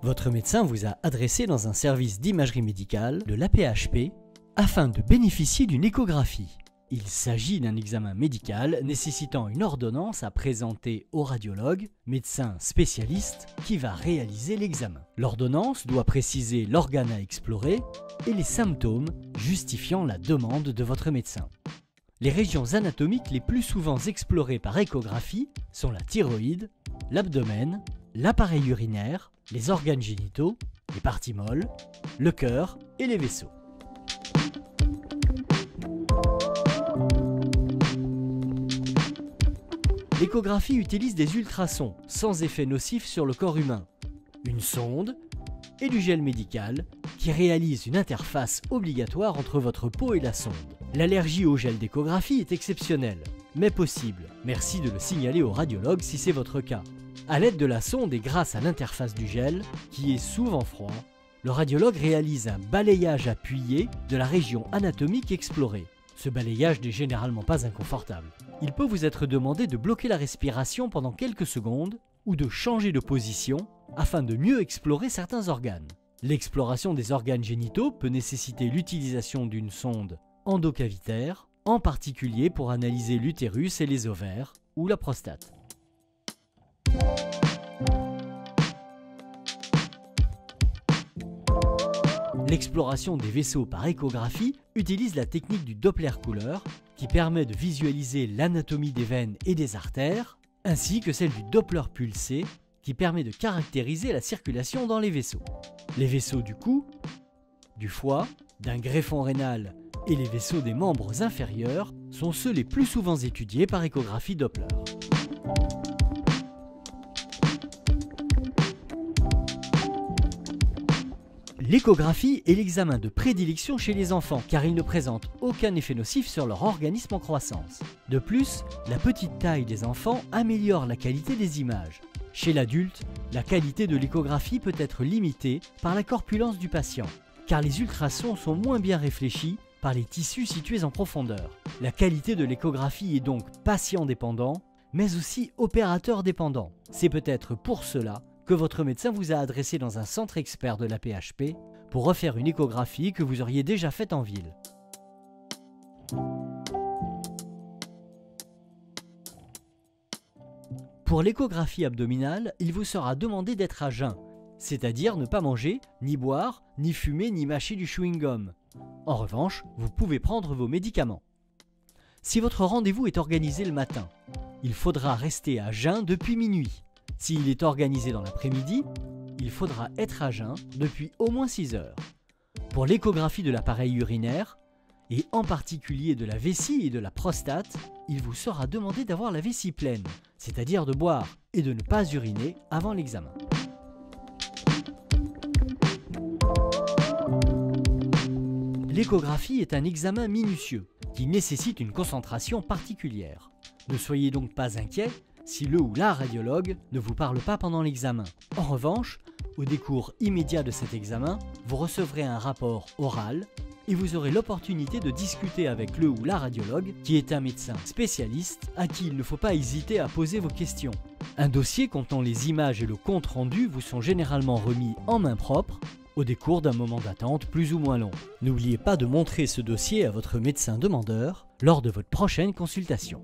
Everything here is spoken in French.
Votre médecin vous a adressé dans un service d'imagerie médicale de l'AP-HP afin de bénéficier d'une échographie. Il s'agit d'un examen médical nécessitant une ordonnance à présenter au radiologue, médecin spécialiste, qui va réaliser l'examen. L'ordonnance doit préciser l'organe à explorer et les symptômes justifiant la demande de votre médecin. Les régions anatomiques les plus souvent explorées par échographie sont la thyroïde, l'abdomen, l'appareil urinaire, les organes génitaux, les parties molles, le cœur et les vaisseaux. L'échographie utilise des ultrasons sans effet nocif sur le corps humain, une sonde et du gel médical qui réalise une interface obligatoire entre votre peau et la sonde. L'allergie au gel d'échographie est exceptionnelle, mais possible. Merci de le signaler au radiologue si c'est votre cas. À l'aide de la sonde et grâce à l'interface du gel, qui est souvent froid, le radiologue réalise un balayage appuyé de la région anatomique explorée. Ce balayage n'est généralement pas inconfortable. Il peut vous être demandé de bloquer la respiration pendant quelques secondes ou de changer de position afin de mieux explorer certains organes. L'exploration des organes génitaux peut nécessiter l'utilisation d'une sonde endocavitaire, en particulier pour analyser l'utérus et les ovaires ou la prostate. L'exploration des vaisseaux par échographie utilise la technique du Doppler couleur qui permet de visualiser l'anatomie des veines et des artères, ainsi que celle du Doppler pulsé qui permet de caractériser la circulation dans les vaisseaux. Les vaisseaux du cou, du foie, d'un greffon rénal et les vaisseaux des membres inférieurs sont ceux les plus souvent étudiés par échographie Doppler. L'échographie est l'examen de prédilection chez les enfants car il ne présente aucun effet nocif sur leur organisme en croissance. De plus, la petite taille des enfants améliore la qualité des images. Chez l'adulte, la qualité de l'échographie peut être limitée par la corpulence du patient car les ultrasons sont moins bien réfléchis par les tissus situés en profondeur. La qualité de l'échographie est donc patient dépendant mais aussi opérateur dépendant. C'est peut-être pour cela que votre médecin vous a adressé dans un centre expert de l'AP-HP pour refaire une échographie que vous auriez déjà faite en ville. Pour l'échographie abdominale, il vous sera demandé d'être à jeun, c'est-à-dire ne pas manger, ni boire, ni fumer, ni mâcher du chewing-gum. En revanche, vous pouvez prendre vos médicaments. Si votre rendez-vous est organisé le matin, il faudra rester à jeun depuis minuit. S'il est organisé dans l'après-midi, il faudra être à jeun depuis au moins 6 heures. Pour l'échographie de l'appareil urinaire, et en particulier de la vessie et de la prostate, il vous sera demandé d'avoir la vessie pleine, c'est-à-dire de boire et de ne pas uriner avant l'examen. L'échographie est un examen minutieux qui nécessite une concentration particulière. Ne soyez donc pas inquiet si le ou la radiologue ne vous parle pas pendant l'examen. En revanche, au décours immédiat de cet examen, vous recevrez un rapport oral et vous aurez l'opportunité de discuter avec le ou la radiologue qui est un médecin spécialiste à qui il ne faut pas hésiter à poser vos questions. Un dossier contenant les images et le compte rendu vous sont généralement remis en main propre au décours d'un moment d'attente plus ou moins long. N'oubliez pas de montrer ce dossier à votre médecin demandeur lors de votre prochaine consultation.